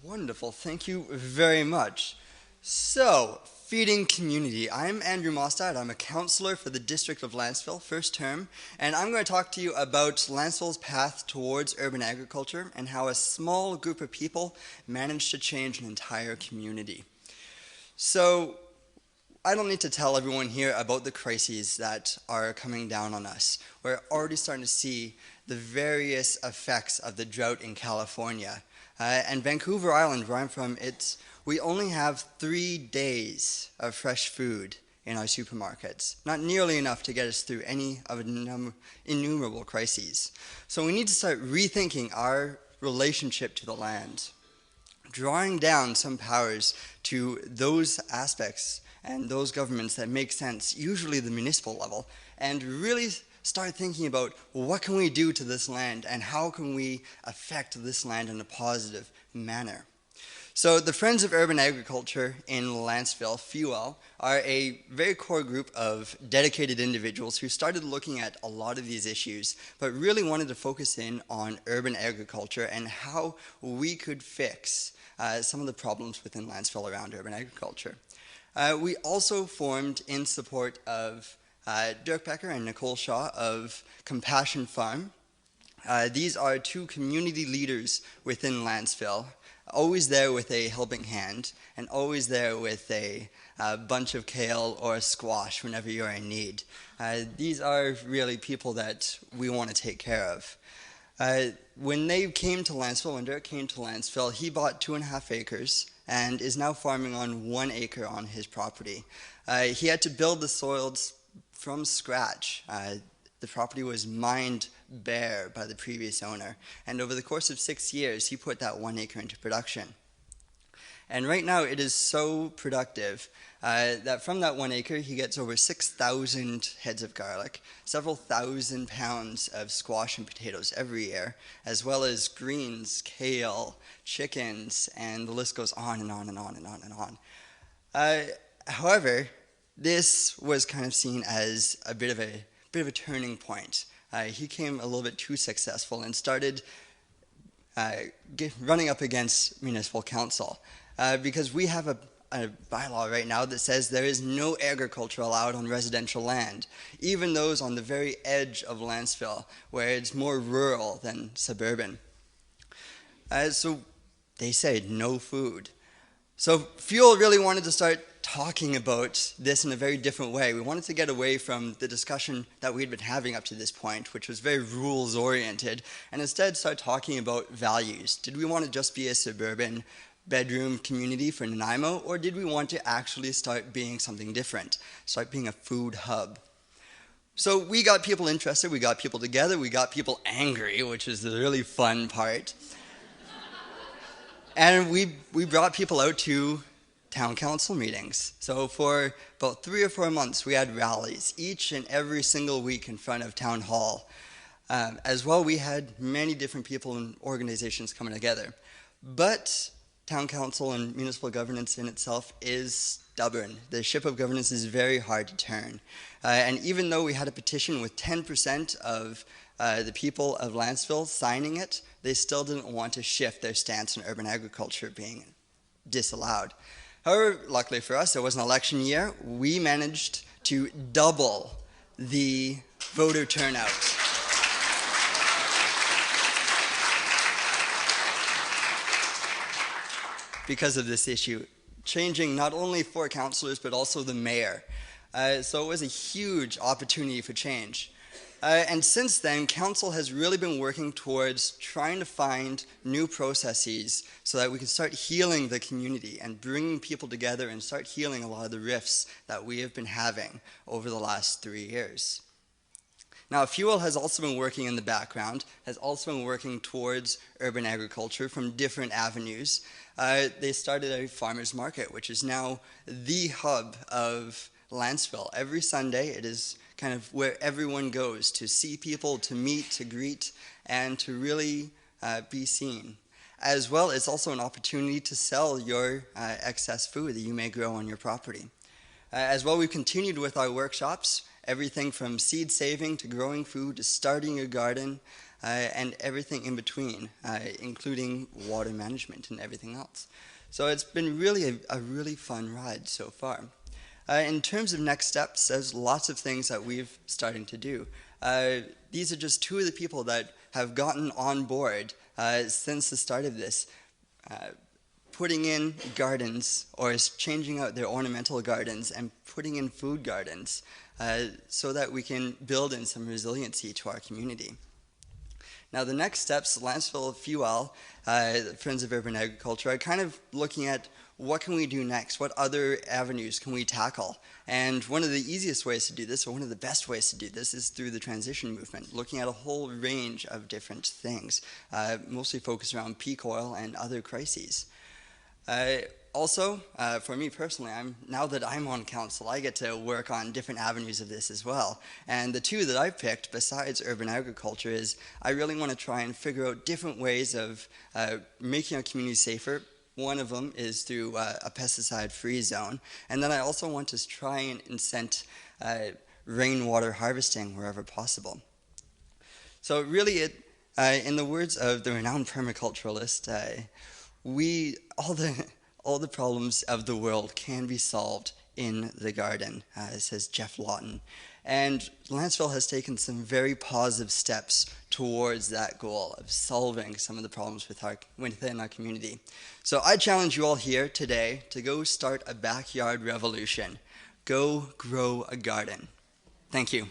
Wonderful, thank you very much. So, feeding community. I'm Andrew Mostad. I'm a councillor for the District of Lantzville, first term, and I'm going to talk to you about Lantzville's path towards urban agriculture and how a small group of people managed to change an entire community. So, I don't need to tell everyone here about the crises that are coming down on us. We're already starting to see the various effects of the drought in California. And Vancouver Island, where I'm from, we only have 3 days of fresh food in our supermarkets. Not nearly enough to get us through any of innumerable crises. So we need to start rethinking our relationship to the land, drawing down some powers to those aspects and those governments that make sense, usually the municipal level, and really start thinking about what can we do to this land and how can we affect this land in a positive manner. So the Friends of Urban Agriculture in Lantzville, FUL, are a very core group of dedicated individuals who started looking at a lot of these issues, but really wanted to focus in on urban agriculture and how we could fix some of the problems within Lantzville around urban agriculture. We also formed in support of Dirk Becker and Nicole Shaw of Compassion Farm. These are 2 community leaders within Lantzville, always there with a helping hand and always there with a bunch of kale or a squash whenever you're in need. These are really people that we want to take care of. When they came to Lantzville, when Dirk came to Lantzville, he bought 2.5 acres and is now farming on 1 acre on his property. He had to build the soils from scratch. The property was mined bare by the previous owner, and over the course of 6 years, he put that 1 acre into production. And right now, it is so productive that from that 1 acre, he gets over 6,000 heads of garlic, several thousand pounds of squash and potatoes every year, as well as greens, kale, chickens, and the list goes on and on and on and on and on. However, this was kind of seen as a bit of a turning point. He became a little bit too successful and started running up against municipal council because we have a bylaw right now that says there is no agriculture allowed on residential land, even those on the very edge of Lantzville, where it's more rural than suburban. So they said no food. So FUEL really wanted to start talking about this in a very different way. We wanted to get away from the discussion that we'd been having up to this point, which was very rules-oriented, and instead start talking about values. Did we want to just be a suburban bedroom community for Nanaimo, or did we want to actually start being something different, start being a food hub? So we got people interested, we got people together, we got people angry, which is the really fun part. And we brought people out to town council meetings. So for about 3 or 4 months, we had rallies each and every single week in front of town hall. As well, we had many different people and organizations coming together. But town council and municipal governance in itself is stubborn. The ship of governance is very hard to turn. And even though we had a petition with 10% of the people of Lantzville signing it, they still didn't want to shift their stance on urban agriculture being disallowed. However, luckily for us, it was an election year. We managed to double the voter turnout. Because of this issue, changing not only for councillors, but also the mayor. So it was a huge opportunity for change. And since then, council has really been working towards trying to find new processes so that we can start healing the community and bringing people together and start healing a lot of the rifts that we have been having over the last 3 years. Now, FUEL has also been working in the background, has also been working towards urban agriculture from different avenues. They started a farmers market, which is now the hub of Lantzville. Every Sunday, it is kind of where everyone goes to see people, to meet, to greet, and to really be seen. As well, it's also an opportunity to sell your excess food that you may grow on your property. As well, we've continued with our workshops, everything from seed saving to growing food to starting your garden, and everything in between, including water management and everything else. So it's been really a really fun ride so far. In terms of next steps, there's lots of things that we've starting to do. These are just two of the people that have gotten on board since the start of this, putting in gardens or changing out their ornamental gardens and putting in food gardens so that we can build in some resiliency to our community. Now the next steps, Lantzville FUL, Friends of Urban Agriculture, are kind of looking at what can we do next? What other avenues can we tackle? And one of the easiest ways to do this, or one of the best ways to do this, is through the transition movement, looking at a whole range of different things, mostly focused around peak oil and other crises. Also, for me personally, now that I'm on council, I get to work on different avenues of this as well. And the two that I've picked, besides urban agriculture, is I really want to try and figure out different ways of making our community safer. One of them is through a pesticide-free zone. And then I also want to try and incent rainwater harvesting wherever possible. So really, in the words of the renowned permaculturalist, all the problems of the world can be solved in the garden, says Jeff Lawton. And Lantzville has taken some very positive steps towards that goal of solving some of the problems within our community. So I challenge you all here today to go start a backyard revolution. Go grow a garden. Thank you.